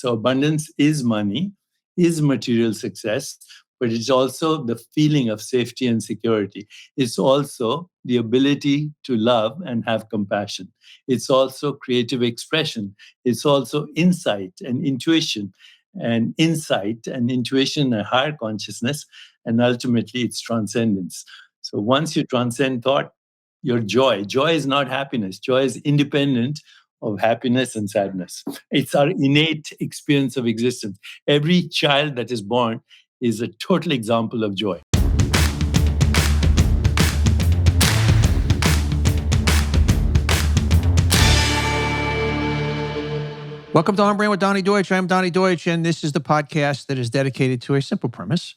So abundance is money, is material success, but it's also the feeling of safety and security. It's also the ability to love and have compassion. It's also creative expression. It's also insight and intuition, and insight and intuition and higher consciousness. And ultimately, it's transcendence. So once you transcend thought, your joy. Joy is not happiness. Joy is independent of happiness and sadness. It's our innate experience of existence. Every child that is born is a total example of joy. Welcome to On Brand with Donny Deutsch. I'm Donny Deutsch, and this is the podcast that is dedicated to a simple premise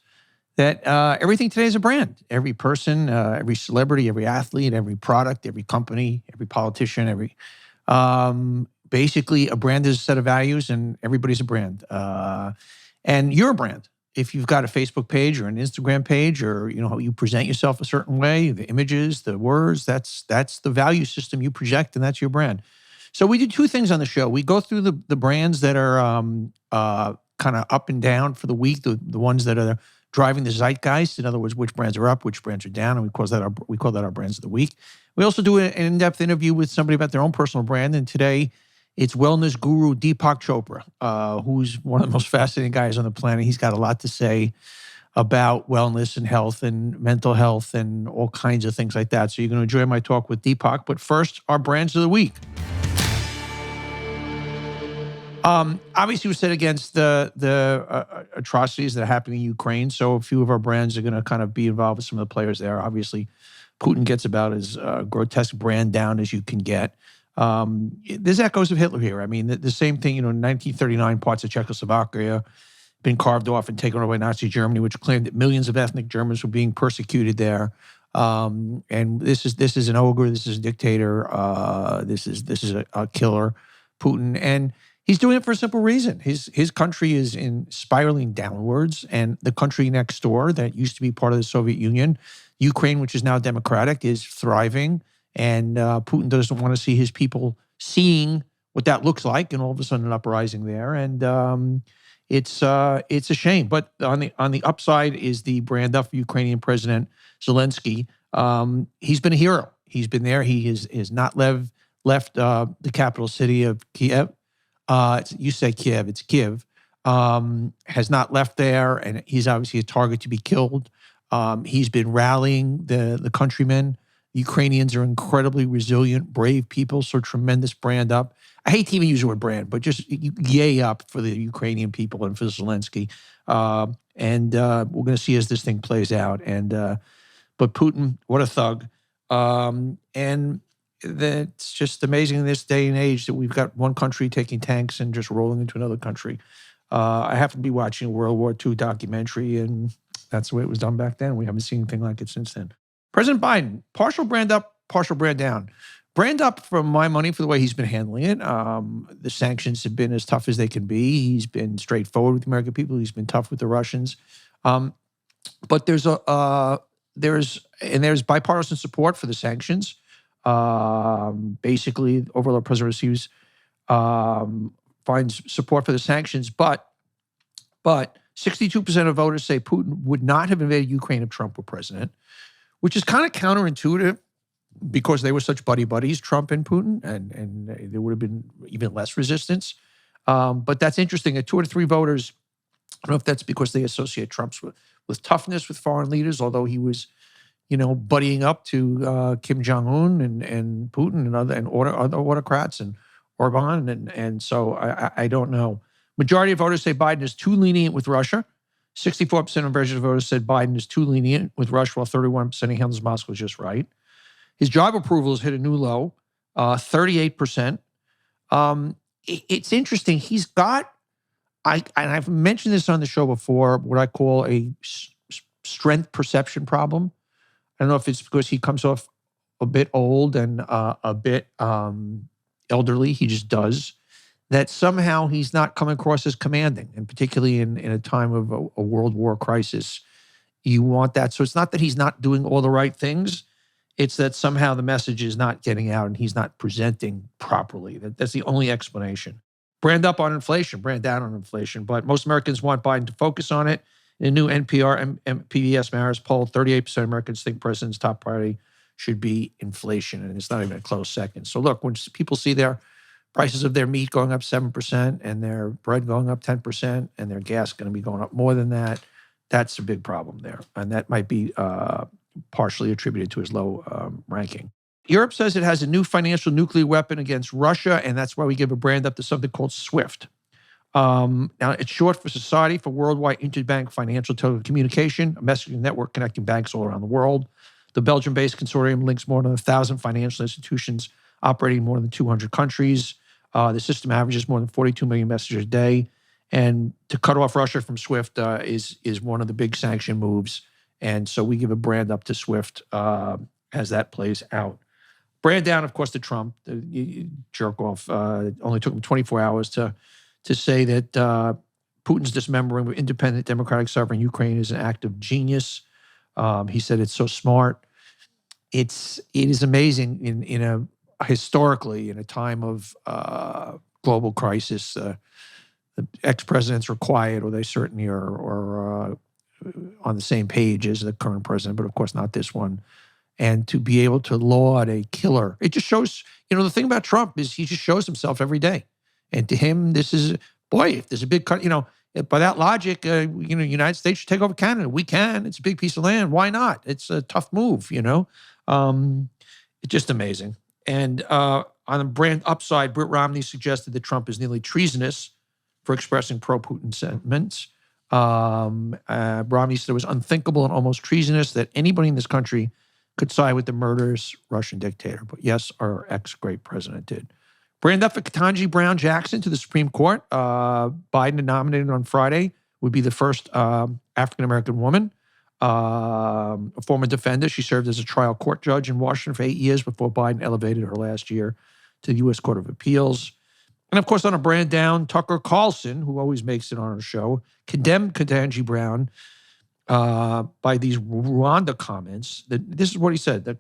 that everything today is a brand. Every person, every celebrity, every athlete, every product, every company, every politician, basically a brand is a set of values, and everybody's a brand. And you're a brand. If you've got a Facebook page or an Instagram page, or you present yourself a certain way, the images, the words, that's the value system you project, and that's your brand. So we do two things on the show. We go through the brands that are kind of up and down for the week, the ones that are driving the zeitgeist. In other words, which brands are up, which brands are down, and we call that our brands of the week. We also do an in-depth interview with somebody about their own personal brand, and today it's wellness guru Deepak Chopra, who's one of the most fascinating guys on the planet. He's got a lot to say about wellness and health and mental health and all kinds of things like that. So you're going to enjoy my talk with Deepak. But first, our brands of the week. Obviously, we're set against the atrocities that are happening in Ukraine. So a few of our brands are going to kind of be involved with some of the players there. Obviously, Putin gets about as grotesque brand down as you can get. There's echoes of Hitler here. I mean, the same thing, in 1939, parts of Czechoslovakia been carved off and taken over by Nazi Germany, which claimed that millions of ethnic Germans were being persecuted there. And this is an ogre. This is a dictator. This is a killer, Putin. And he's doing it for a simple reason. His country is spiraling downwards, and the country next door that used to be part of the Soviet Union, Ukraine, which is now democratic, is thriving. And Putin doesn't want to see his people seeing what that looks like, and all of a sudden an uprising there. And it's a shame. But on the upside is the brand up for Ukrainian President Zelenskyy. He's been a hero. He's been there. He has not left the capital city of Kiev. You say Kiev, it's Kiev. Has not left there, and he's obviously a target to be killed. He's been rallying the countrymen. Ukrainians are incredibly resilient, brave people, so tremendous brand up. I hate to even use the word brand, but just yay up for the Ukrainian people and for Zelenskyy. And we're going to see as this thing plays out. But Putin, what a thug. And it's just amazing in this day and age that we've got one country taking tanks and just rolling into another country. I happen to be watching a World War II documentary, and that's the way it was done back then. We haven't seen anything like it since then. President Biden, partial brand up, partial brand down. Brand up, for my money, for the way he's been handling it. The sanctions have been as tough as they can be. He's been straightforward with the American people. He's been tough with the Russians. But there's bipartisan support for the sanctions. Basically, overall President receives finds support for the sanctions, but 62% of voters say Putin would not have invaded Ukraine if Trump were president, which is kind of counterintuitive because they were such buddies, Trump and Putin, and there would have been even less resistance. But that's interesting. 2 out of 3 voters, I don't know if that's because they associate Trump with toughness with foreign leaders, although he was buddying up to Kim Jong-un and Putin and other autocrats and Orban. And so I don't know. Majority of voters say Biden is too lenient with Russia. 64% of registered voters said Biden is too lenient with Russia, while 31% he handles Moscow just right. His job approval has hit a new low, 38%. It's interesting. He's got, and I've mentioned this on the show before, what I call a strength perception problem. I don't know if it's because he comes off a bit old and a bit elderly. He just does. That somehow he's not coming across as commanding, and particularly in a time of a world war crisis, you want that. So it's not that he's not doing all the right things. It's that somehow the message is not getting out and he's not presenting properly. That's the only explanation. Brand up on inflation, brand down on inflation. But most Americans want Biden to focus on it. In a new NPR PBS Marist poll, 38% of Americans think president's top priority should be inflation, and it's not even a close second. So look, when people see their prices of their meat going up 7% and their bread going up 10% and their gas going to be going up more than that, that's a big problem there. And that might be partially attributed to his low ranking. Europe says it has a new financial nuclear weapon against Russia, and that's why we give a brand up to something called SWIFT. Now, it's short for Society for Worldwide Interbank Financial Telecommunication, a messaging network connecting banks all around the world. The Belgium-based consortium links more than 1,000 financial institutions operating in more than 200 countries. The system averages more than 42 million messages a day. And to cut off Russia from SWIFT is one of the big sanction moves. And so we give a brand up to SWIFT as that plays out. Brand down, of course, to Trump, the jerk off. Only took him 24 hours to say that Putin's dismembering of independent, democratic, sovereign Ukraine is an act of genius. He said it's so smart. It is amazing historically in a time of global crisis. The ex-presidents are quiet, or they certainly are on the same page as the current president, but of course not this one. And to be able to laud a killer, it just shows, the thing about Trump is he just shows himself every day. And to him, this is, boy, if there's a big, by that logic, United States should take over Canada. We can. It's a big piece of land. Why not? It's a tough move, It's just amazing. And on the brand upside, Britt Romney suggested that Trump is nearly treasonous for expressing pro-Putin sentiments. Romney said it was unthinkable and almost treasonous that anybody in this country could side with the murderous Russian dictator. But yes, our ex-great president did. Brand up for Ketanji Brown Jackson to the Supreme Court. Biden nominated on Friday, would be the first African-American woman. A former defender, she served as a trial court judge in Washington for 8 years before Biden elevated her last year to the U.S. Court of Appeals. And of course, on a brand down, Tucker Carlson, who always makes it on our show, condemned Ketanji Brown by these Rwanda comments. This is what he said, that,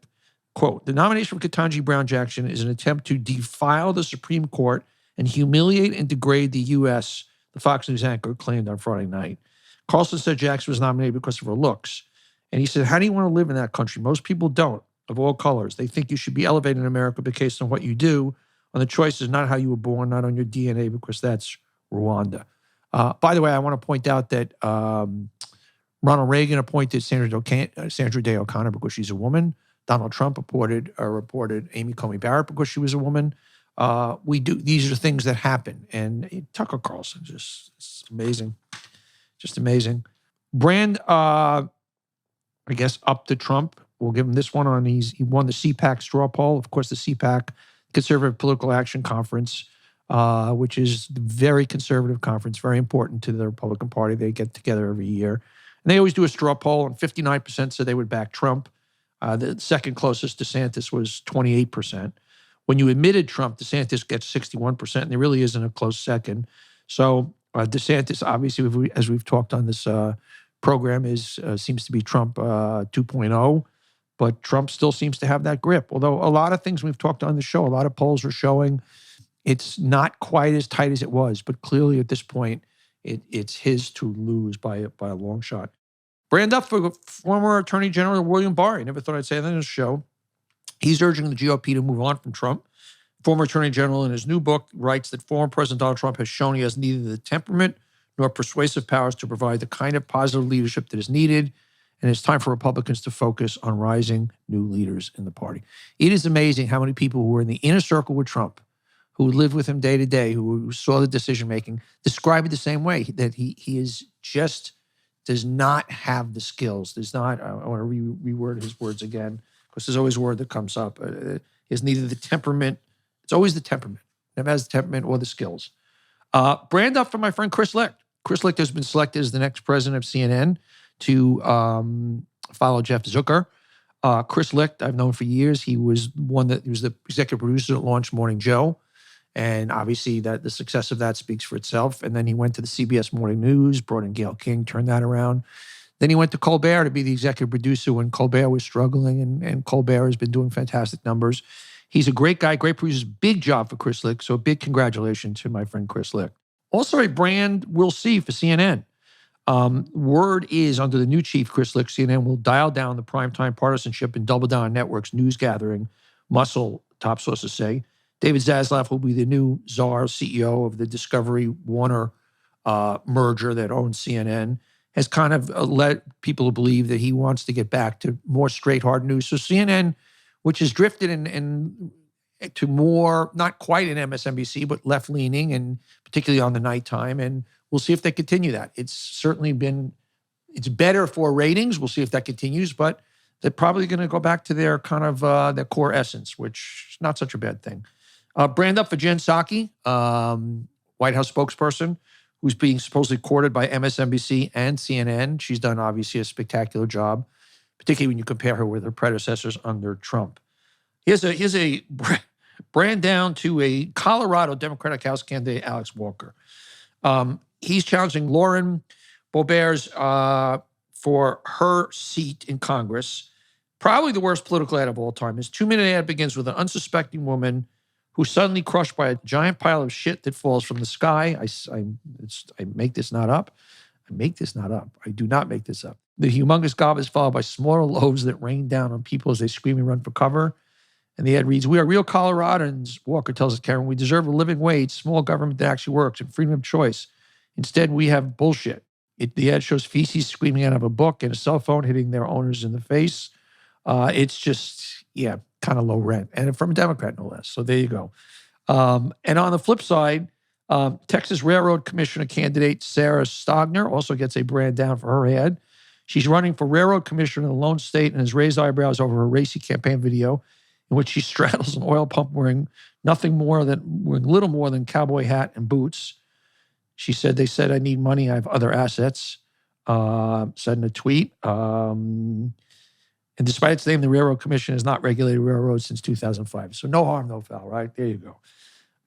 quote, "The nomination for Ketanji Brown Jackson is an attempt to defile the Supreme Court and humiliate and degrade the U.S., the Fox News anchor claimed on Friday night. Carlson said Jackson was nominated because of her looks. And he said, how do you want to live in that country? Most people don't, of all colors. They think you should be elevated in America based on what you do, on the choices, not how you were born, not on your DNA, because that's Rwanda." By the way, I want to point out that Ronald Reagan appointed Sandra Day O'Connor because she's a woman. Donald Trump reported Amy Coney Barrett because she was a woman. These are things that happen. And Tucker Carlson, it's amazing. Just amazing. Brand, I guess, up to Trump. We'll give him this one on he won the CPAC straw poll. Of course, the CPAC, Conservative Political Action Conference, which is a very conservative conference, very important to the Republican Party. They get together every year. And they always do a straw poll, and 59% said they would back Trump. The second closest, DeSantis, was 28%. When you admitted Trump, DeSantis gets 61%, and there really isn't a close second. So DeSantis, obviously, as we've talked on this program, seems to be Trump 2.0, but Trump still seems to have that grip. Although a lot of things we've talked on the show, a lot of polls are showing it's not quite as tight as it was, but clearly at this point, it's his to lose by a long shot. Brand up for former Attorney General William Barr. I never thought I'd say that in the show. He's urging the GOP to move on from Trump. Former Attorney General, in his new book, writes that former President Donald Trump has shown he has neither the temperament nor persuasive powers to provide the kind of positive leadership that is needed, and it's time for Republicans to focus on rising new leaders in the party. It is amazing how many people who were in the inner circle with Trump, who lived with him day to day, who saw the decision-making, describe it the same way, that he is just does not have the skills. Does not, I want to reword his words again, because there's always a word that comes up. He has neither the temperament, it's always the temperament. Never has the temperament or the skills. Brand up for my friend Chris Licht. Chris Licht has been selected as the next president of CNN to follow Jeff Zucker. Chris Licht, I've known for years. He was the executive producer that launched Morning Joe. And obviously that the success of that speaks for itself. And then he went to the CBS Morning News, brought in Gayle King, turned that around. Then he went to Colbert to be the executive producer when Colbert was struggling, and Colbert has been doing fantastic numbers. He's a great guy, great producer. Big job for Chris Licht. So a big congratulations to my friend Chris Licht. Also a brand we'll see for CNN. Word is under the new chief, Chris Licht, CNN will dial down the primetime partisanship and double down on networks, news gathering, muscle, top sources say. David Zaslav will be the new czar CEO of the Discovery-Warner merger that owns CNN, has kind of led people believe that he wants to get back to more straight, hard news. So CNN, which has drifted in to more, not quite an MSNBC, but left-leaning, and particularly on the nighttime, and we'll see if they continue that. It's certainly been, it's better for ratings. We'll see if that continues, but they're probably going to go back to their kind of their core essence, which is not such a bad thing. Brand up for Jen Psaki, White House spokesperson, who's being supposedly courted by MSNBC and CNN. She's done, obviously, a spectacular job, particularly when you compare her with her predecessors under Trump. Here's a brand down to a Colorado Democratic House candidate, Alex Walker. He's challenging Lauren Boeber's for her seat in Congress. Probably the worst political ad of all time. His 2-minute ad begins with an unsuspecting woman who's suddenly crushed by a giant pile of shit that falls from the sky. I make this not up. I make this not up. I do not make this up. The humongous gob is followed by smaller loaves that rain down on people as they scream and run for cover. And the ad reads, "We are real Coloradans," Walker tells us, Karen. "We deserve a living wage, small government that actually works, and freedom of choice. Instead, we have bullshit." The ad shows feces screaming out of a book and a cell phone hitting their owners in the face. It's just, kind of low rent. And from a Democrat, no less. So there you go. And on the flip side, Texas Railroad Commissioner candidate Sarah Stogner also gets a brand down for her ad. She's running for Railroad Commissioner in the lone state and has raised eyebrows over her racy campaign video in which she straddles an oil pump wearing little more than cowboy hat and boots. She said, "They said I need money. I have other assets," said in a tweet. And despite its name, the Railroad Commission has not regulated railroads since 2005. So no harm, no foul, right? There you go.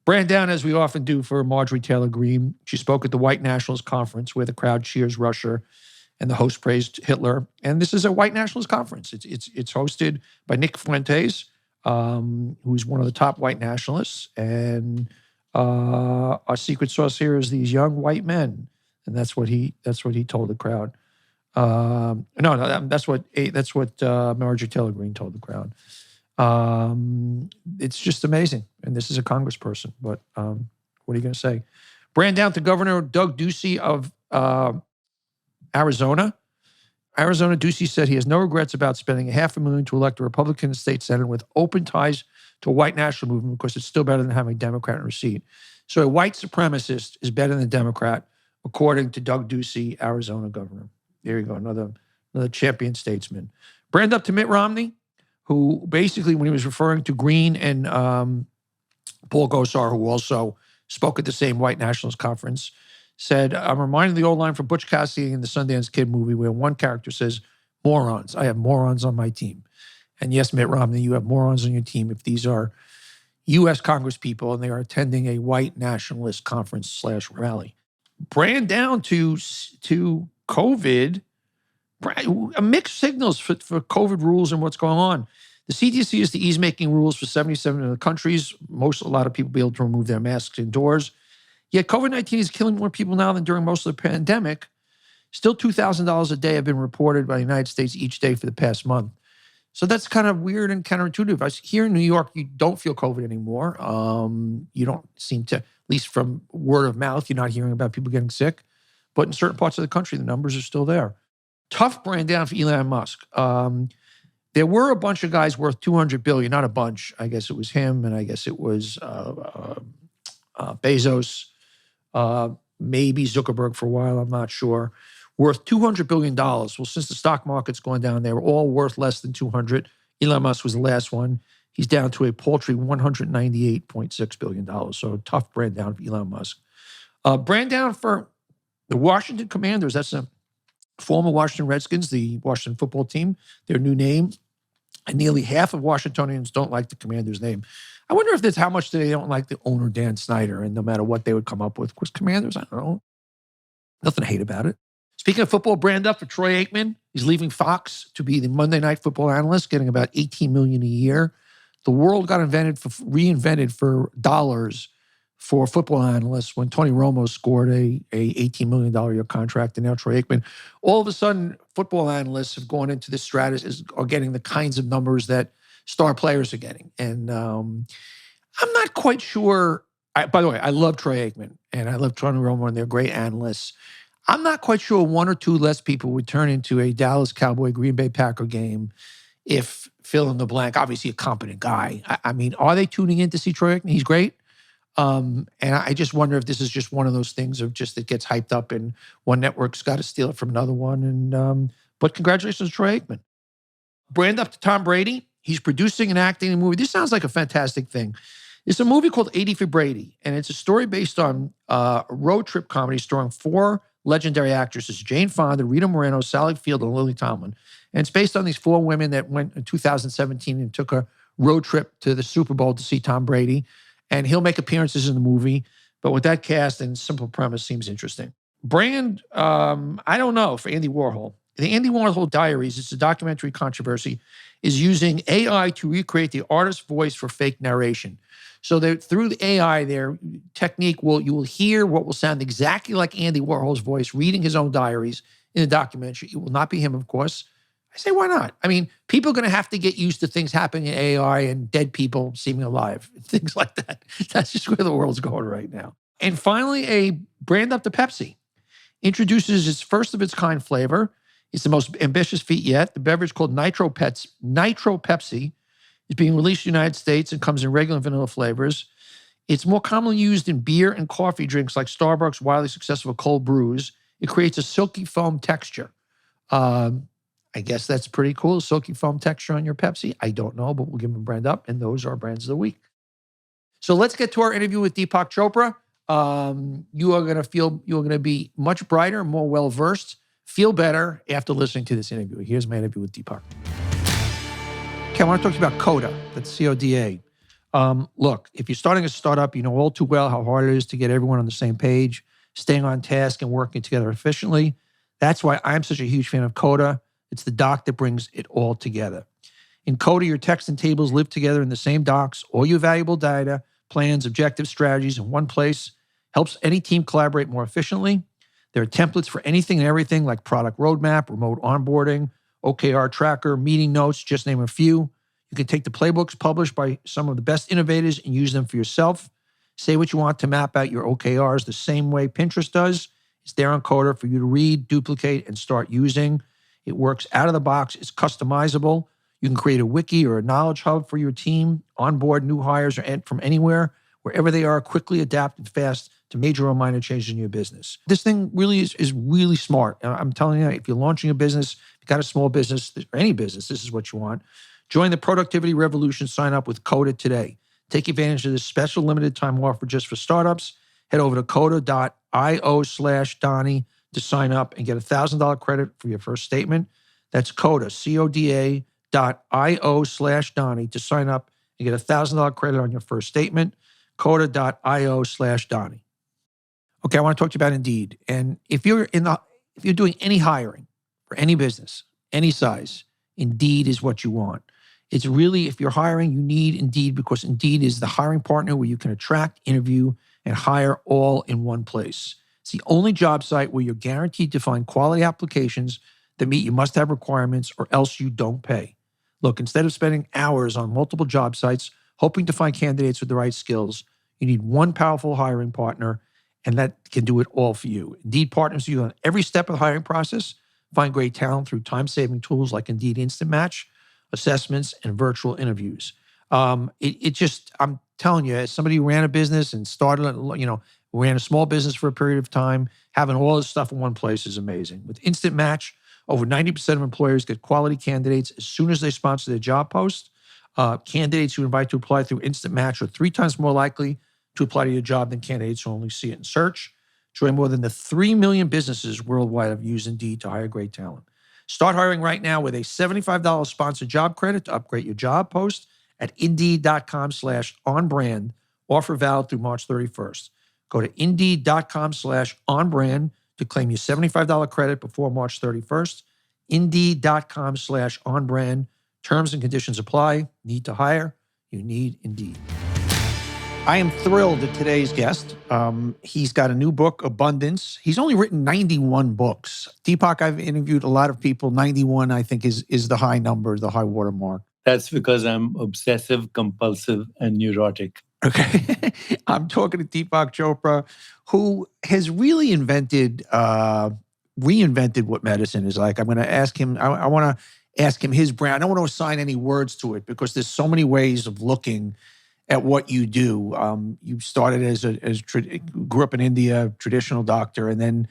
Brand down, as we often do, for Marjorie Taylor Greene. She spoke at the White Nationalist Conference where the crowd cheers Russia and the host praised Hitler. And this is a White Nationalist Conference. It's hosted by Nick Fuentes, who's one of the top white nationalists. And our secret sauce here is these young white men. And that's what he told the crowd. That's what Marjorie Taylor Greene told the crowd. It's just amazing. And this is a congressperson, but what are you going to say? Brand down to Governor Doug Ducey of Arizona. Ducey said he has no regrets about spending $500,000 to elect a Republican in the state Senate with open ties to a white national movement because it's still better than having a Democrat in her seat. So a white supremacist is better than a Democrat, according to Doug Ducey, Arizona governor. There you go, another champion statesman. Brand up to Mitt Romney, who basically, when he was referring to Green and Paul Gosar, who also spoke at the same white nationalist conference, said, "I'm reminded of the old line from Butch Cassidy in the Sundance Kid movie where one character says, 'Morons, I have morons on my team.'" And yes, Mitt Romney, you have morons on your team if these are U.S. Congress people and they are attending a white nationalist conference / rally. Brand down to COVID, mixed signals for COVID rules and what's going on. The CDC is the ease making rules for 77 of the countries. A lot of people be able to remove their masks indoors. Yet COVID-19 is killing more people now than during most of the pandemic. Still $2,000 a day have been reported by the United States each day for the past month. So that's kind of weird and counterintuitive. Here in New York, you don't feel COVID anymore. You don't seem to, at least from word of mouth, you're not hearing about people getting sick. But in certain parts of the country, the numbers are still there. Tough brand down for Elon Musk. There were a bunch of guys worth $200 billion, not a bunch. I guess it was him, and I guess it was Bezos, maybe Zuckerberg for a while, I'm not sure, worth $200 billion. Well, since the stock market's gone down, they were all worth less than 200. Elon Musk was the last one. He's down to a paltry $198.6 billion. So tough brand down for Elon Musk. Brand down for the Washington Commanders. That's a former Washington Redskins, the Washington football team, their new name. And nearly half of Washingtonians don't like the Commanders' name. I wonder if that's how much they don't like the owner, Dan Snyder, and no matter what they would come up with. Of course, Commanders, I don't know. Nothing to hate about it. Speaking of football, brand up for Troy Aikman. He's leaving Fox to be the Monday Night Football analyst, getting about $18 million a year The world got reinvented for dollars for football analysts when Tony Romo scored a $18 million a year contract, and now Troy Aikman. All of a sudden, football analysts have gone into this strategy, are getting the kinds of numbers that star players are getting. And I'm not quite sure. By the way, I love Troy Aikman and I love Tony Romo, and they're great analysts. I'm not quite sure one or two less people would turn into a Dallas Cowboy Green Bay Packer game if fill in the blank, obviously a competent guy. I mean, are they tuning in to see Troy Aikman? He's great. And I just wonder if this is just one of those things of just it gets hyped up and one network's got to steal it from another one. And but congratulations to Troy Aikman. Brand up to Tom Brady. He's producing and acting in a movie. This sounds like a fantastic thing. It's a movie called 80 for Brady, and it's a story based on a road trip comedy starring 4 legendary actresses, Jane Fonda, Rita Moreno, Sally Field, and Lily Tomlin. And it's based on these 4 women that went in 2017 and took a road trip to the Super Bowl to see Tom Brady. And he'll make appearances in the movie. But with that cast and simple premise, seems interesting. Brand, I don't know, for Andy Warhol. The Andy Warhol Diaries, it's a documentary controversy, is using AI to recreate the artist's voice for fake narration. So through the AI, their technique you will hear what will sound exactly like Andy Warhol's voice reading his own diaries in the documentary. It will not be him, of course. I say, why not? I mean, people are going to have to get used to things happening in AI and dead people seeming alive, things like that. That's just where the world's going right now. And finally, a brand up to Pepsi introduces its first of its kind flavor. It's the most ambitious feat yet. The beverage called Nitro Pepsi is being released in the United States and comes in regular and vanilla flavors. It's more commonly used in beer and coffee drinks like Starbucks' widely successful cold brews. It creates a silky foam texture. I guess that's pretty cool. Silky foam texture on your Pepsi. I don't know, but we'll give them a brand up, and those are brands of the week. So let's get to our interview with Deepak Chopra. You're going to be much brighter, more well-versed, feel better after listening to this interview. Here's my interview with Deepak. Okay, I want to talk to you about CODA. That's C-O-D-A. Look, if you're starting a startup, you know all too well how hard it is to get everyone on the same page, staying on task and working together efficiently. That's why I'm such a huge fan of CODA. It's the doc that brings it all together. In CODA, your text and tables live together in the same docs. All your valuable data, plans, objectives, strategies in one place helps any team collaborate more efficiently. There are templates for anything and everything like product roadmap, remote onboarding, OKR tracker, meeting notes, just name a few. You can take the playbooks published by some of the best innovators and use them for yourself. Say what you want to map out your OKRs the same way Pinterest does. It's there on CODA for you to read, duplicate, and start using. It works out of the box. It's customizable. You can create a wiki or a knowledge hub for your team, onboard new hires from anywhere, wherever they are, quickly adapt and fast to major or minor changes in your business. This thing really is really smart. I'm telling you, if you're launching a business, if you've got a small business, or any business, this is what you want. Join the productivity revolution. Sign up with CODA today. Take advantage of this special limited time offer just for startups. Head over to coda.io/Donny to sign up and get a $1,000 credit for your first statement. That's CODA, CODA.io/Donny to sign up and get a $1,000 credit on your first statement. coda.io/Donny. Okay, I want to talk to you about Indeed. And if you're doing any hiring for any business, any size, Indeed is what you want. It's really, if you're hiring, you need Indeed because Indeed is the hiring partner where you can attract, interview, and hire all in one place. It's the only job site where you're guaranteed to find quality applications that meet your must-have requirements or else you don't pay. Look, instead of spending hours on multiple job sites hoping to find candidates with the right skills, you need one powerful hiring partner, and that can do it all for you. Indeed partners with you on every step of the hiring process. Find great talent through time-saving tools like Indeed Instant Match, assessments, and virtual interviews. I'm telling you, as somebody who ran a business and ran a small business for a period of time, having all this stuff in one place is amazing. With Instant Match, over 90% of employers get quality candidates as soon as they sponsor their job post. Candidates you invite to apply through Instant Match are 3 times more likely to apply to your job than candidates who only see it in search. Join more than the 3 million businesses worldwide have used Indeed to hire great talent. Start hiring right now with a $75 sponsored job credit to upgrade your job post at Indeed.com/onbrand. Offer valid through March 31st. Go to Indeed.com/onbrand to claim your $75 credit before March 31st. Indeed.com/onbrand. Terms and conditions apply. Need to hire? You need indeed. I am thrilled that today's guest, he's got a new book, Abundance. He's only written 91 books. Deepak, I've interviewed a lot of people. 91, I think, is the high number, the high watermark. That's because I'm obsessive, compulsive, and neurotic. Okay. I'm talking to Deepak Chopra, who has really reinvented what medicine is like. I'm going to ask him, I want to ask him his brand. I don't want to assign any words to it because there's so many ways of looking at what you do. You started grew up in India, traditional doctor, and then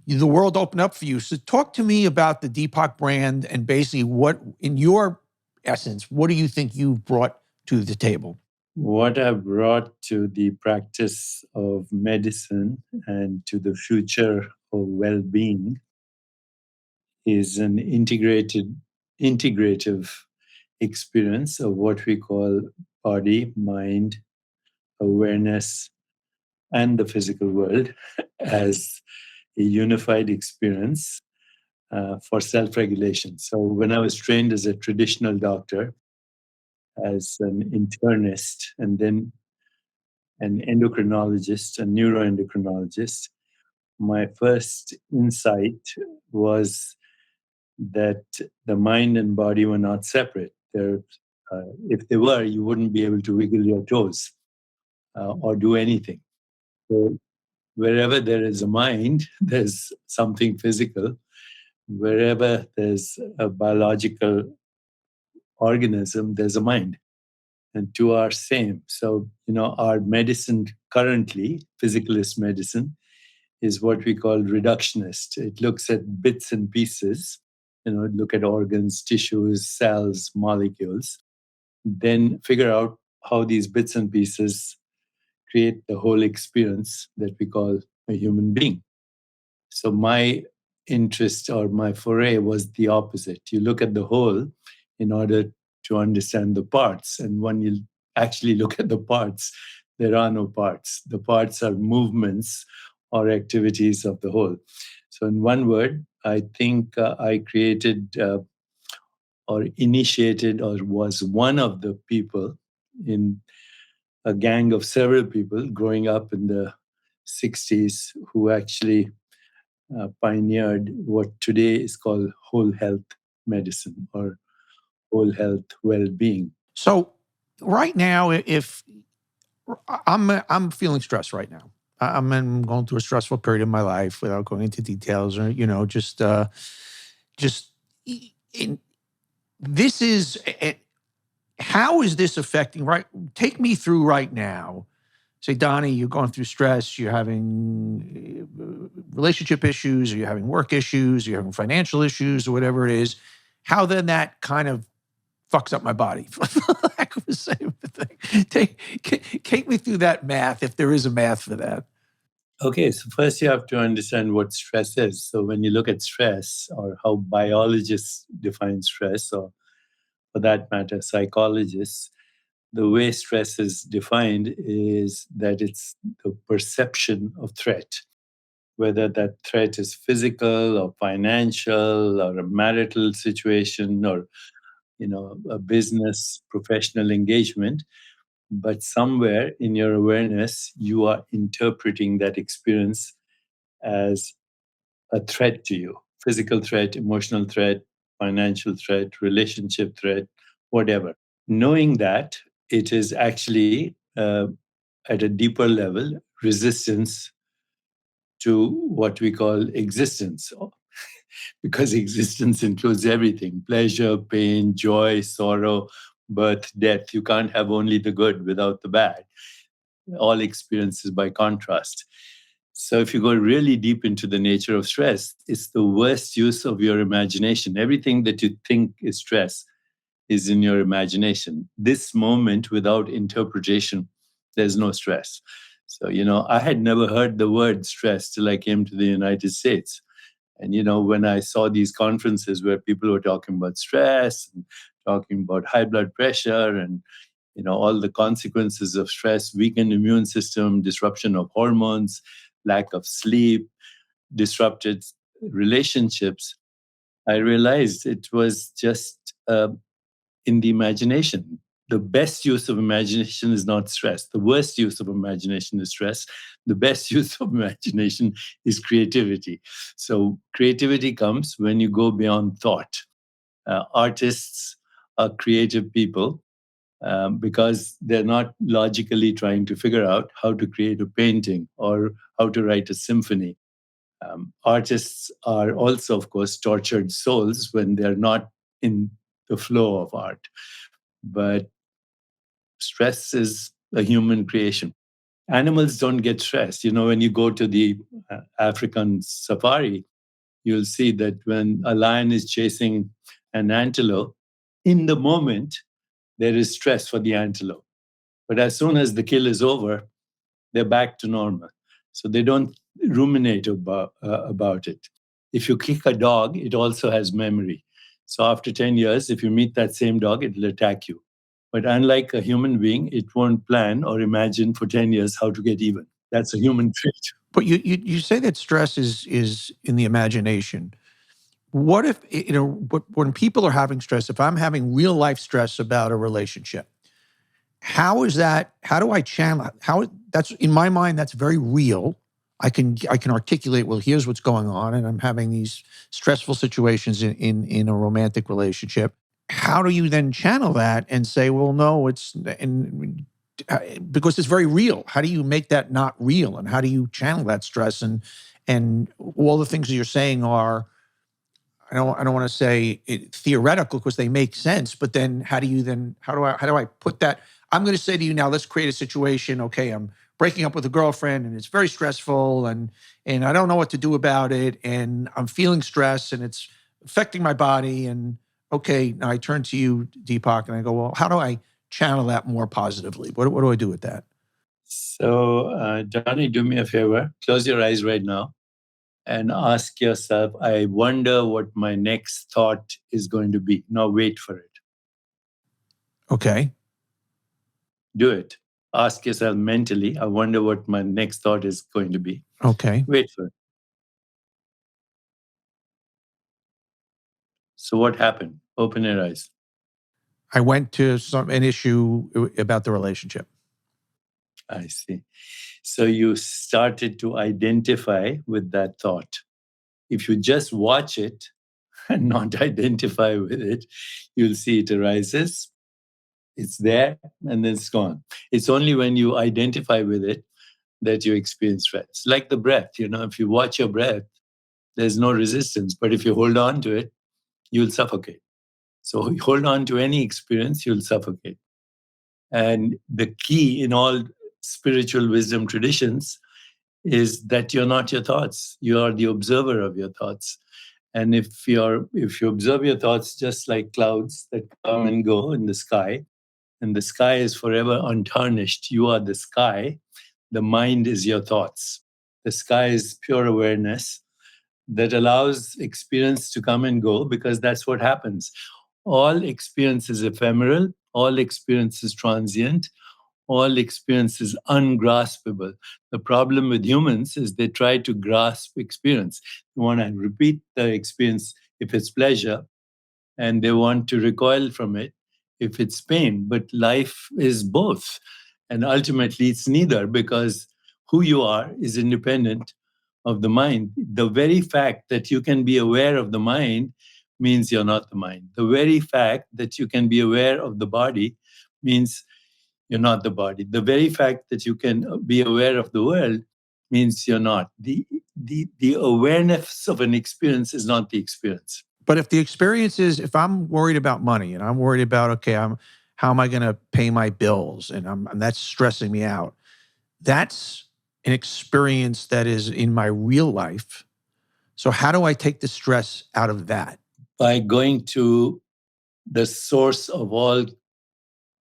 the world opened up for you. So talk to me about the Deepak brand and basically what, in your essence, what do you think you've brought to the table? What I've brought to the practice of medicine and to the future of well-being is an integrative experience of what we call body, mind, awareness, and the physical world as a unified experience for self-regulation. So when I was trained as a traditional doctor, as an internist, and then an endocrinologist, a neuroendocrinologist, my first insight was that the mind and body were not separate. If they were, you wouldn't be able to wiggle your toes or do anything. So wherever there is a mind, there's something physical. Wherever there's a biological organism, there's a mind. And two are same. So, our medicine currently, physicalist medicine, is what we call reductionist. It looks at bits and pieces, look at organs, tissues, cells, molecules, then figure out how these bits and pieces create the whole experience that we call a human being. So my interest or my foray was the opposite. You look at the whole in order to understand the parts. And when you actually look at the parts, there are no parts. The parts are movements or activities of the whole. So in one word, I think I created or initiated or was one of the people in a gang of several people growing up in the 60s who actually pioneered what today is called whole health medicine or whole health well-being. So right now, if I'm feeling stressed right now, I'm going through a stressful period in my life without going into details or just in, this is how is this affecting? Right, take me through right now. Say, Donny, you're going through stress, you're having relationship issues, or you're having work issues, or you're having financial issues, or whatever it is. How then that kind of fucks up my body, for lack of a same thing. Take me through that math, if there is a math for that. Okay, so first you have to understand what stress is. So when you look at stress or how biologists define stress, or for that matter, psychologists, the way stress is defined is that it's the perception of threat, whether that threat is physical or financial or a marital situation or a business professional engagement. But somewhere in your awareness, you are interpreting that experience as a threat to you: physical threat, emotional threat, financial threat, relationship threat, whatever. Knowing that it is actually at a deeper level resistance to what we call existence, because existence includes everything: pleasure, pain, joy, sorrow, birth, death. You can't have only the good without the bad. All experiences by contrast. So if you go really deep into the nature of stress, it's the worst use of your imagination. Everything that you think is stress is in your imagination. This moment without interpretation, there's no stress. So, I had never heard the word stress till I came to the United States. And, when I saw these conferences where people were talking about stress and talking about high blood pressure and, all the consequences of stress, weakened immune system, disruption of hormones, lack of sleep, disrupted relationships, I realized it was just in the imagination. the best use of imagination is not stress. The worst use of imagination is stress. The best use of imagination is creativity. So creativity comes when you go beyond thought. Artists are creative people because they're not logically trying to figure out how to create a painting or how to write a symphony. Artists are also, of course, tortured souls when they're not in the flow of art. But stress is a human creation. Animals don't get stressed. When you go to the African safari, you'll see that when a lion is chasing an antelope, in the moment, there is stress for the antelope. But as soon as the kill is over, they're back to normal. So they don't ruminate about it. If you kick a dog, it also has memory. So after 10 years, if you meet that same dog, it'll attack you. But unlike a human being, it won't plan or imagine for 10 years how to get even. That's a human trait. But you say that stress is in the imagination. What if, when people are having stress, if I'm having real life stress about a relationship, how do I channel, that's in my mind, that's very real. I can articulate, well, here's what's going on, and I'm having these stressful situations in a romantic relationship. How do you then channel that and say, well, no, because it's very real. How do you make that not real? And how do you channel that stress? And all the things that you're saying are, I don't want to say theoretical because they make sense, but then how do I put that? I'm going to say to you now, let's create a situation. Okay, I'm breaking up with a girlfriend and it's very stressful and I don't know what to do about it. And I'm feeling stress and it's affecting my body. And okay, now I turn to you, Deepak, and I go, well, how do I channel that more positively? What do I do with that? So, Donny, do me a favor. Close your eyes right now and ask yourself, I wonder what my next thought is going to be. Now wait for it. Okay. Do it. Ask yourself mentally, I wonder what my next thought is going to be. Okay. Wait for it. So what happened? Open your eyes. I went to an issue about the relationship. I see. So you started to identify with that thought. If you just watch it and not identify with it, you'll see it arises, it's there, and then it's gone. It's only when you identify with it that you experience stress. Like the breath, if you watch your breath, there's no resistance. But if you hold on to it, you'll suffocate. So you hold on to any experience, you'll suffocate. And the key in all spiritual wisdom traditions is that you're not your thoughts. You are the observer of your thoughts. And if you observe your thoughts just like clouds that come and go in the sky, and the sky is forever untarnished, you are the sky, the mind is your thoughts. The sky is pure awareness that allows experience to come and go because that's what happens. All experience is ephemeral, all experience is transient, all experience is ungraspable. The problem with humans is they try to grasp experience. They want to repeat the experience if it's pleasure, and they want to recoil from it if it's pain. But life is both. And ultimately, it's neither because who you are is independent of the mind. The very fact that you can be aware of the mind means you're not the mind. The very fact that you can be aware of the body means you're not the body. The very fact that you can be aware of the world means you're not. The awareness of an experience is not the experience. But if the experience is, if I'm worried about money and I'm worried about, okay, how am I going to pay my bills, and that's stressing me out, that's an experience that is in my real life. So how do I take the stress out of that? By going to the source of all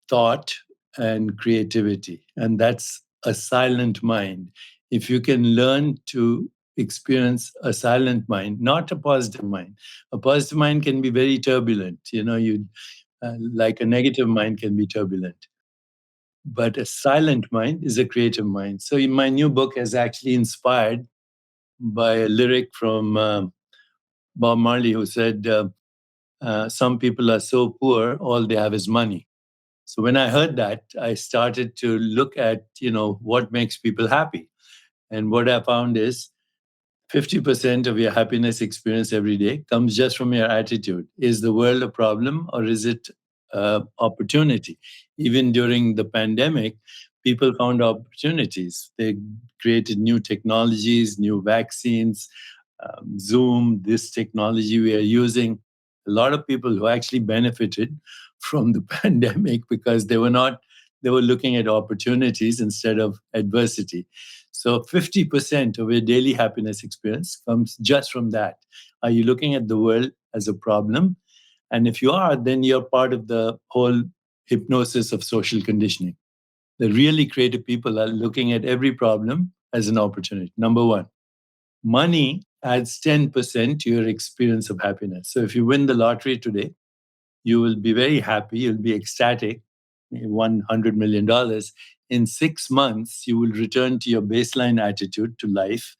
thought and creativity, and that's a silent mind. If you can learn to experience a silent mind, not a positive mind. A positive mind can be very turbulent. Like a negative mind can be turbulent. But a silent mind is a creative mind. So my new book is actually inspired by a lyric from Bob Marley, who said, some people are so poor, all they have is money. So when I heard that, I started to look at, what makes people happy. And what I found is 50% of your happiness experience every day comes just from your attitude. Is the world a problem or is it opportunity? Even during the pandemic, people found opportunities. They created new technologies, new vaccines, Zoom, this technology we are using. A lot of people who actually benefited from the pandemic because they were looking at opportunities instead of adversity. So 50% of your daily happiness experience comes just from that. Are you looking at the world as a problem? And if you are, then you're part of the whole hypnosis of social conditioning. The really creative people are looking at every problem as an opportunity. Number one, money adds 10% to your experience of happiness. So if you win the lottery today, you will be very happy, you'll be ecstatic, $100 million. In 6 months, you will return to your baseline attitude to life.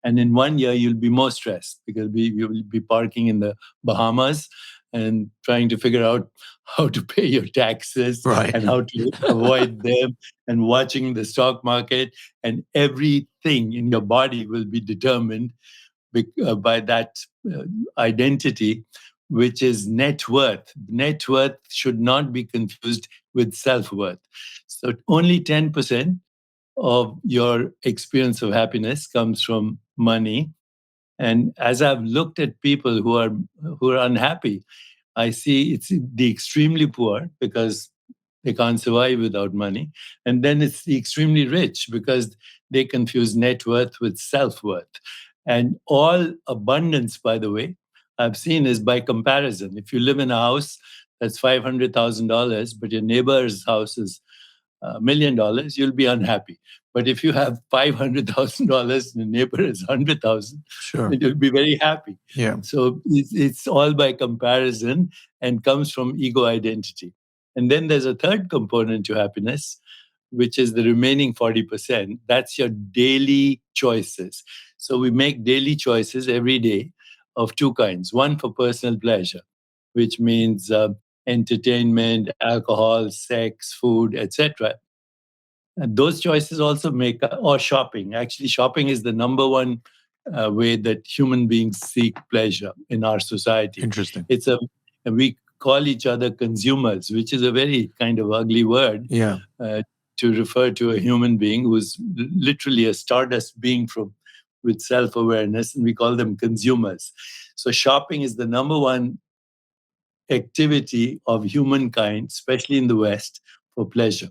And in 1 year, you'll be more stressed because you will be parking in the Bahamas and trying to figure out how to pay your taxes Right. and how to avoid them and watching the stock market. And everything in your body will be determined by that identity, which is net worth. Net worth should not be confused with self worth. So only 10% of your experience of happiness comes from money. And as I've looked at people who are unhappy, I see it's the extremely poor because they can't survive without money. And then it's the extremely rich because they confuse net worth with self worth. And all abundance, by the way, I've seen is by comparison. If you live in a house that's $500,000, but your neighbor's house is $1 million, you'll be unhappy. But if you have $500,000 and the neighbor is 100,000, Sure. then you'll be very happy. Yeah. So it's all by comparison and comes from ego identity. And then there's a third component to happiness, which is the remaining 40%. That's your daily choices. So we make daily choices every day of two kinds. One for personal pleasure, which means entertainment, alcohol, sex, food, etc. And those choices also make, or shopping. Actually, shopping is the number one way that human beings seek pleasure in our society. Interesting. We call each other consumers, which is a very kind of ugly word. Yeah. To refer to a human being who's literally a stardust being with self-awareness, and we call them consumers. So shopping is the number one activity of humankind, especially in the West, for pleasure.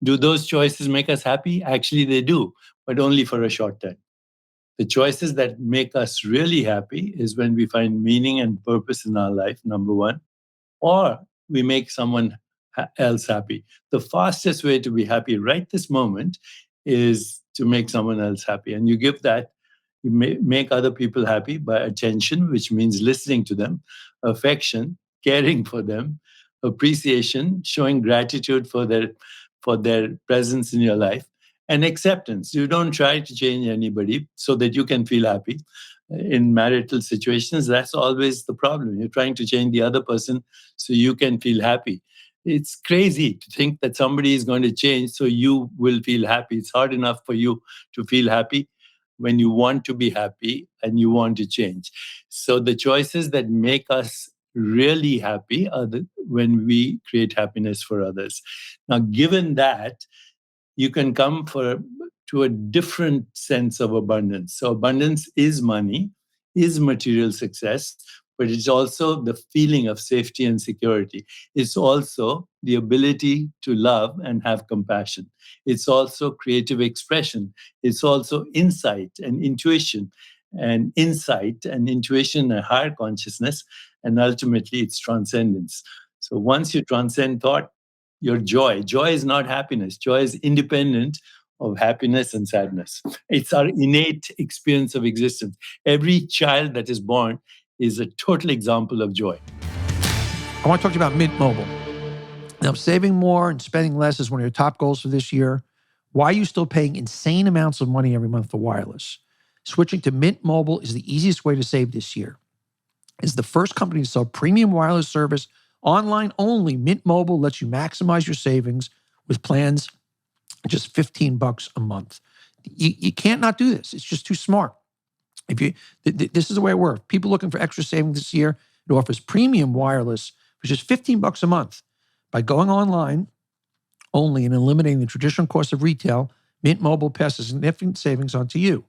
Do those choices make us happy? Actually, they do, but only for a short time. The choices that make us really happy is when we find meaning and purpose in our life, number one, or we make someone else happy. The fastest way to be happy right this moment is to make someone else happy. And you make other people happy by attention, which means listening to them, affection, caring for them, appreciation, showing gratitude for their presence in your life, and acceptance. You don't try to change anybody so that you can feel happy. In marital situations, that's always the problem. You're trying to change the other person so you can feel happy. It's crazy to think that somebody is going to change so you will feel happy. It's hard enough for you to feel happy when you want to be happy and you want to change. So the choices that make us really happy are when we create happiness for others. Now, given that, you can come to a different sense of abundance. So abundance is money, is material success, but it's also the feeling of safety and security. It's also the ability to love and have compassion. It's also creative expression. It's also insight and intuition, and a higher consciousness, and ultimately it's transcendence. So once you transcend thought, your joy. Joy is not happiness. Joy is independent of happiness and sadness. It's our innate experience of existence. Every child that is born is a total example of joy. I want to talk to you about Mint Mobile. Now, saving more and spending less is one of your top goals for this year. Why are you still paying insane amounts of money every month for wireless? Switching to Mint Mobile is the easiest way to save this year. It's the first company to sell premium wireless service Online only, Mint Mobile lets you maximize your savings with plans just $15 a month. You can't not do this. It's just too smart. If you, this is the way it works. People looking for extra savings this year, it offers premium wireless for just $15 a month. By going online only and eliminating the traditional cost of retail, Mint Mobile passes significant savings on to you.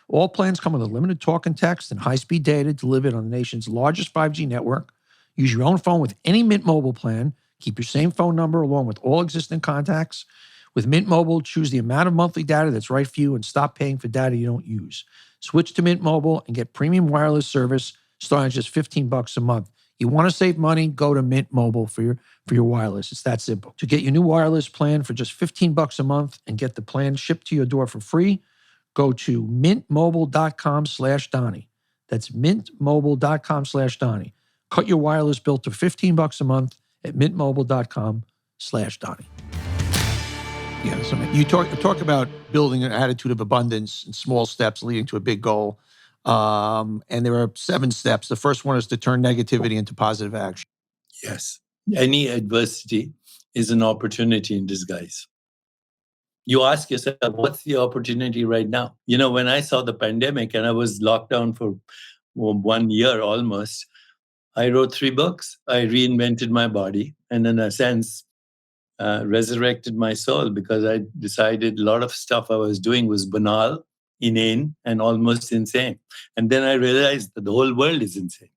All plans come with unlimited talk and text and high-speed data delivered on the nation's largest 5G network. Use your own phone with any Mint Mobile plan. Keep your same phone number along with all existing contacts. With Mint Mobile, choose the amount of monthly data that's right for you and stop paying for data you don't use. Switch to Mint Mobile and get premium wireless service starting at just $15 a month. You want to save money? Go to Mint Mobile for your wireless. It's that simple. To get your new wireless plan for just $15 a month and get the plan shipped to your door for free, go to mintmobile.com/Donny. That's mintmobile.com/Donny. Cut your wireless bill to $15 a month at mintmobile.com/Donny. Yeah, so you talk about building an attitude of abundance and small steps leading to a big goal. And there are 7 steps. The first one is to turn negativity into positive action. Yes. Any adversity is an opportunity in disguise. You ask yourself, what's the opportunity right now? When I saw the pandemic and I was locked down for 1 year almost, I wrote 3 books. I reinvented my body and, in a sense, resurrected my soul, because I decided a lot of stuff I was doing was banal, inane, and almost insane. And then I realized that the whole world is insane.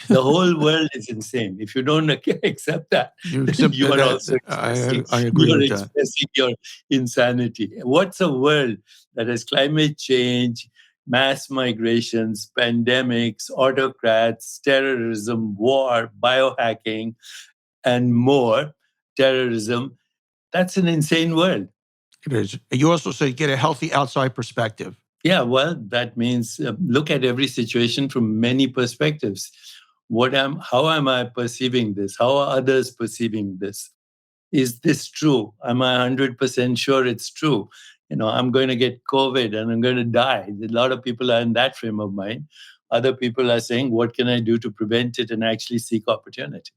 The whole world is insane. If you don't accept that, then you are also expressing, I agree you're with that. expressing your insanity. What's a world that has climate change, mass migrations, pandemics, autocrats, terrorism, war, biohacking, and more, terrorism? That's an insane world. It is. You also say get a healthy outside perspective. Yeah, well, that means look at every situation from many perspectives. How am I perceiving this? How are others perceiving this? Is this true? Am I 100% sure it's true? I'm going to get COVID and I'm going to die. A lot of people are in that frame of mind. Other people are saying, what can I do to prevent it, and actually seek opportunity?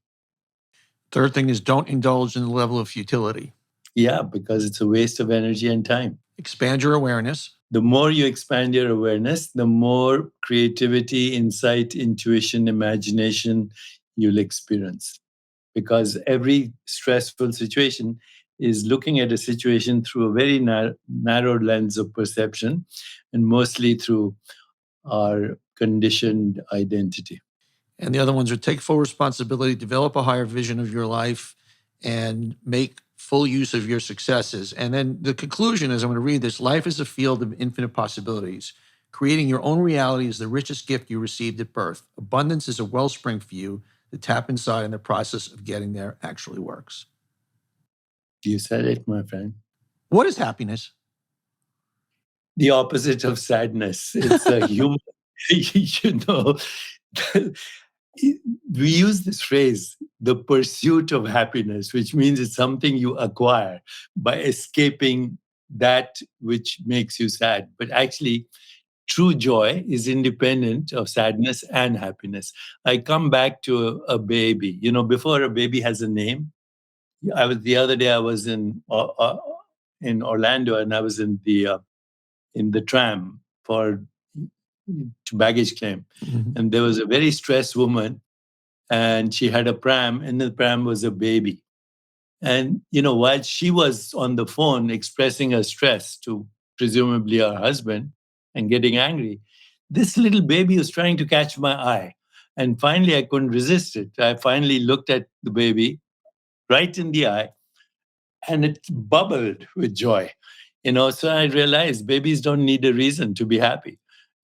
Third thing is don't indulge in the level of futility. Yeah, because it's a waste of energy and time. Expand your awareness. The more you expand your awareness, the more creativity, insight, intuition, imagination you'll experience. Because every stressful situation is looking at a situation through a very narrow lens of perception, and mostly through our conditioned identity. And the other ones are take full responsibility, develop a higher vision of your life, and make full use of your successes. And then the conclusion is, I'm going to read this: life is a field of infinite possibilities. Creating your own reality is the richest gift you received at birth. Abundance is a wellspring for you. The tap inside and the process of getting there actually works. You said it, my friend. What is happiness? The opposite of sadness. It's a human, we use this phrase, the pursuit of happiness, which means it's something you acquire by escaping that which makes you sad. But actually, true joy is independent of sadness and happiness. I come back to a baby. Before a baby has a name, the other day I was in Orlando, and I was in the tram to baggage claim. Mm-hmm. And there was a very stressed woman, and she had a pram, and the pram was a baby. And, while she was on the phone expressing her stress to presumably her husband and getting angry, this little baby was trying to catch my eye. And finally, I couldn't resist it. I finally looked at the baby right in the eye, and it bubbled with joy. So I realized babies don't need a reason to be happy.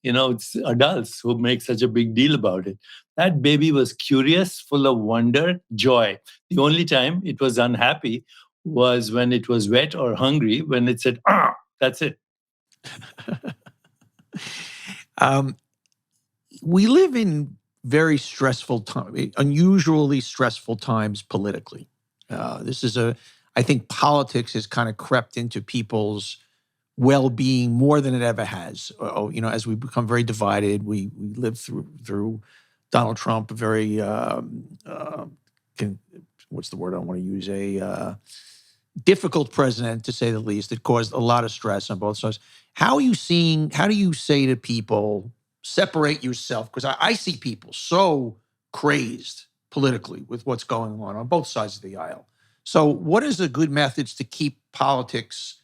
It's adults who make such a big deal about it. That baby was curious, full of wonder, joy. The only time it was unhappy was when it was wet or hungry, when it said, that's it. We live in very stressful times, unusually stressful times politically. I think politics has kind of crept into people's well-being more than it ever has. As we become very divided, we live through Donald Trump, a very what's the word I want to use? A difficult president, to say the least. It caused a lot of stress on both sides. How do you say to people, separate yourself? Because I see people so crazed politically with what's going on both sides of the aisle. So what is a good methods to keep politics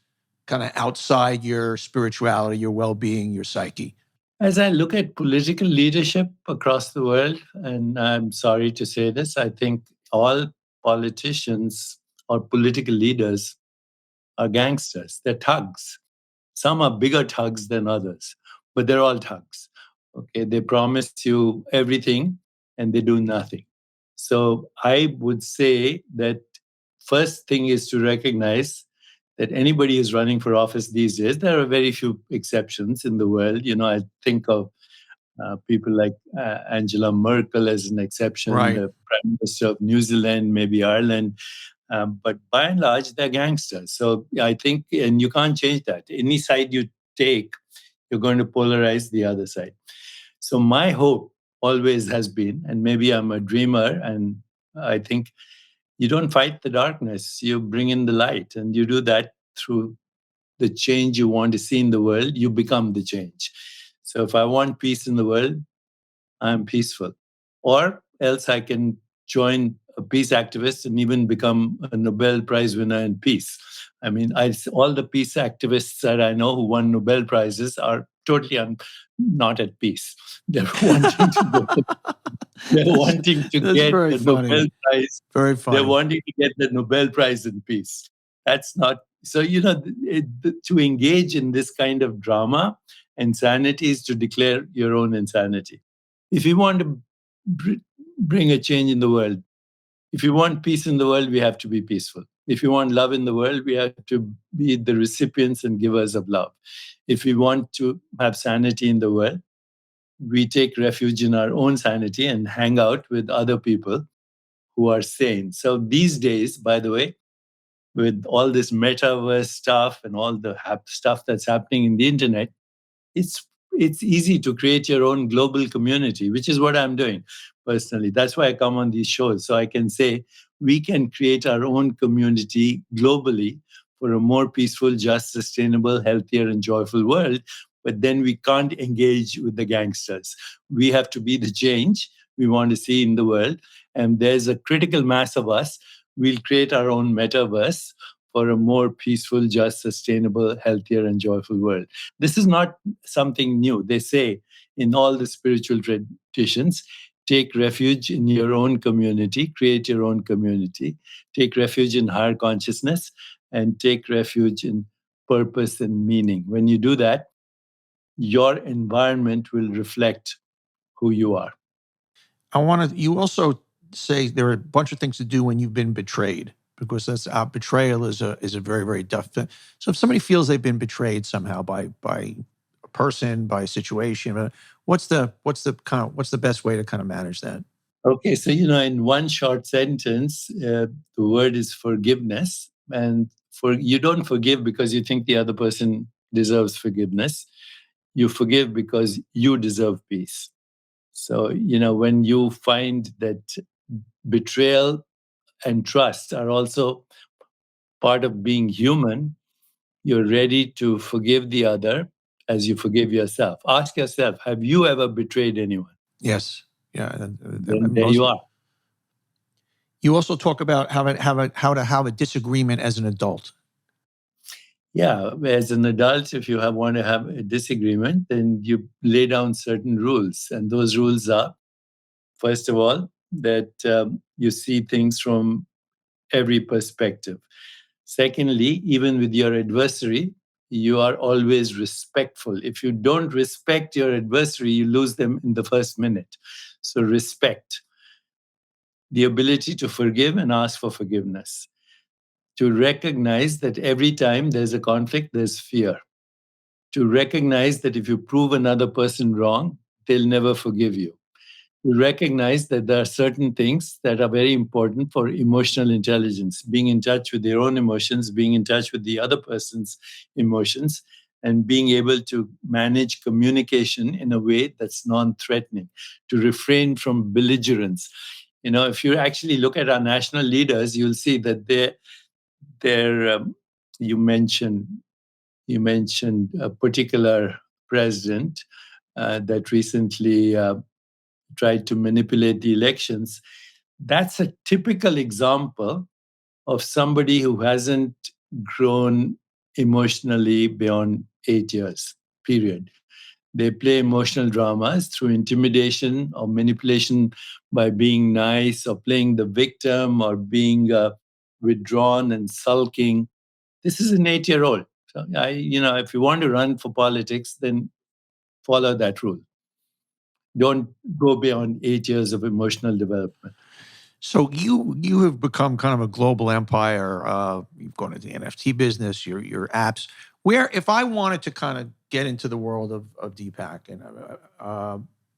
kind of outside your spirituality, your well-being, your psyche? As I look at political leadership across the world, and I'm sorry to say this, I think all politicians or political leaders are gangsters. They're thugs. Some are bigger thugs than others, but they're all thugs. Okay, they promise you everything and they do nothing. So I would say that first thing is to recognize that anybody is running for office these days. There are very few exceptions in the world. I think of people like Angela Merkel as an exception, Right. the Prime Minister of New Zealand, maybe Ireland. But by and large, they're gangsters. So I think, and you can't change that. Any side you take, you're going to polarize the other side. So my hope always has been, and maybe I'm a dreamer, and I think you don't fight the darkness, you bring in the light, and you do that through the change you want to see in the world, you become the change. So if I want peace in the world, I'm peaceful. Or else I can join a peace activist and even become a Nobel Prize winner in peace. I mean, all the peace activists that I know who won Nobel Prizes are totally not at peace. They're wanting to go. They're wanting to That's get very the Nobel funny. Prize. Very They're funny. wanting to get the Nobel Prize in peace. That's not so. To engage in this kind of drama, insanity is to declare your own insanity. If you want to bring a change in the world, if you want peace in the world, we have to be peaceful. If you want love in the world, we have to be the recipients and givers of love. If we want to have sanity in the world, we take refuge in our own sanity and hang out with other people who are sane. So these days, by the way, with all this metaverse stuff and all the stuff that's happening in the internet, it's easy to create your own global community, which is what I'm doing personally. That's why I come on these shows. So I can say we can create our own community globally for a more peaceful, just, sustainable, healthier, and joyful world. But then we can't engage with the gangsters. We have to be the change we want to see in the world. And there's a critical mass of us. We'll create our own metaverse for a more peaceful, just, sustainable, healthier, and joyful world. This is not something new. They say in all the spiritual traditions, take refuge in your own community, create your own community, take refuge in higher consciousness, and take refuge in purpose and meaning. When you do that, your environment will reflect who you are. You also say there are a bunch of things to do when you've been betrayed, because that's betrayal is a very, very tough thing. So if somebody feels they've been betrayed somehow by a person, by a situation, what's the best way to kind of manage that? Okay, so in one short sentence, the word is forgiveness, and you don't forgive because you think the other person deserves forgiveness. You forgive because you deserve peace. So when you find that betrayal and trust are also part of being human, you're ready to forgive the other as you forgive yourself. Ask yourself, have you ever betrayed anyone? Yes. Yeah. Then there you are. You also talk about how to have a disagreement as an adult. Yeah, as an adult, if you want to have a disagreement, then you lay down certain rules. And those rules are, first of all, that you see things from every perspective. Secondly, even with your adversary, you are always respectful. If you don't respect your adversary, you lose them in the first minute. So respect, the ability to forgive and ask for forgiveness, to recognize that every time there's a conflict, there's fear, to recognize that if you prove another person wrong, they'll never forgive you. To recognize that there are certain things that are very important for emotional intelligence, being in touch with your own emotions, being in touch with the other person's emotions, and being able to manage communication in a way that's non-threatening, to refrain from belligerence. If you actually look at our national leaders, you'll see that they're you mentioned a particular president that recently tried to manipulate the elections. That's a typical example of somebody who hasn't grown emotionally beyond 8 years, period. They play emotional dramas through intimidation or manipulation by being nice or playing the victim or being withdrawn and sulking. This is an 8-year-old. So if you want to run for politics, then follow that rule. Don't go beyond 8 years of emotional development. So you have become kind of a global empire. You've gone into the NFT business, your apps. Where, if I wanted to kind of get into the world of Deepak, and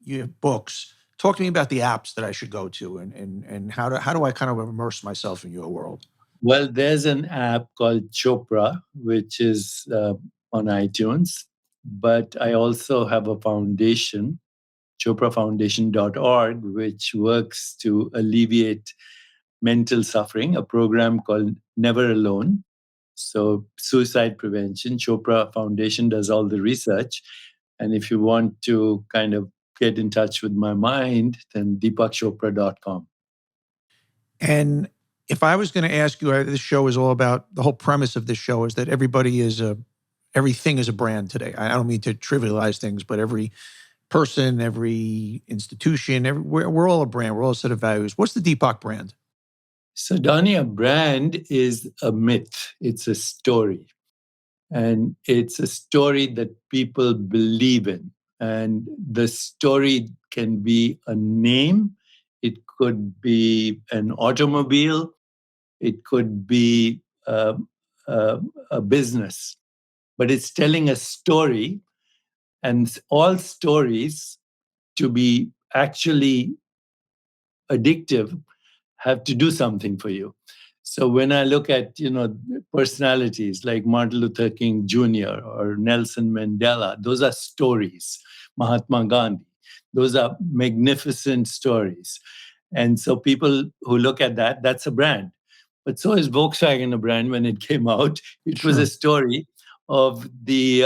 you have books, talk to me about the apps that I should go to, and how do I kind of immerse myself in your world? Well, there's an app called Chopra, which is on iTunes, but I also have a foundation, choprafoundation.org, which works to alleviate mental suffering, a program called Never Alone. So, suicide prevention. Chopra Foundation does all the research. And if you want to kind of get in touch with my mind, then deepakchopra.com. And if I was going to ask you, this show is all about, the whole premise of this show is that everything is a brand today. I don't mean to trivialize things, but every person, every institution, we're all a brand. We're all a set of values. What's the Deepak brand? So, Donny, a brand is a myth. It's a story. And it's a story that people believe in. And the story can be a name, it could be an automobile, it could be a business, but it's telling a story. And all stories, to be actually addictive, have to do something for you. So when I look at, personalities like Martin Luther King Jr. or Nelson Mandela, those are stories. Mahatma Gandhi, those are magnificent stories. And so people who look at that, that's a brand. But so is Volkswagen a brand when it came out. It was a story of the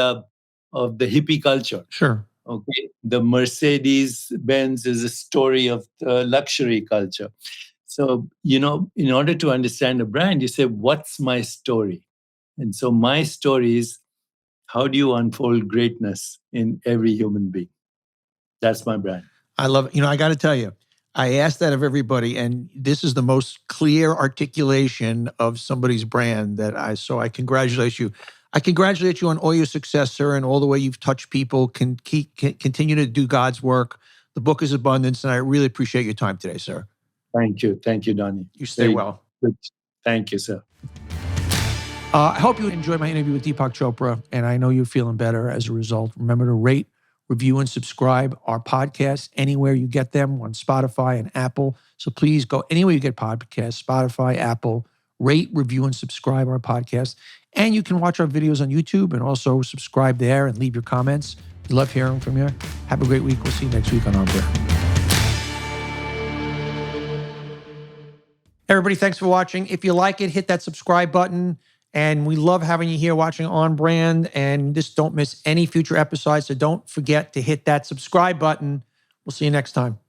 hippie culture. Sure. Okay. The Mercedes Benz is a story of the luxury culture. So, in order to understand a brand, you say, what's my story? And so my story is, how do you unfold greatness in every human being? That's my brand. I love it. I got to tell you, I asked that of everybody, and this is the most clear articulation of somebody's brand that I saw. I congratulate you. I congratulate you on all your success, sir, and all the way you've touched people. Continue to do God's work. The book is Abundance, and I really appreciate your time today, sir. Thank you. Thank you, Donny. You stay well. Good. Thank you, sir. I hope you enjoyed my interview with Deepak Chopra, and I know you're feeling better as a result. Remember to rate, review, and subscribe our podcasts anywhere you get them, on Spotify and Apple. So please go anywhere you get podcasts, Spotify, Apple, rate, review, and subscribe our podcast. And you can watch our videos on YouTube and also subscribe there and leave your comments. We love hearing from you. Have a great week. We'll see you next week on On Brand. Everybody, thanks for watching. If you like it, hit that subscribe button. And we love having you here watching On Brand. And just don't miss any future episodes. So don't forget to hit that subscribe button. We'll see you next time.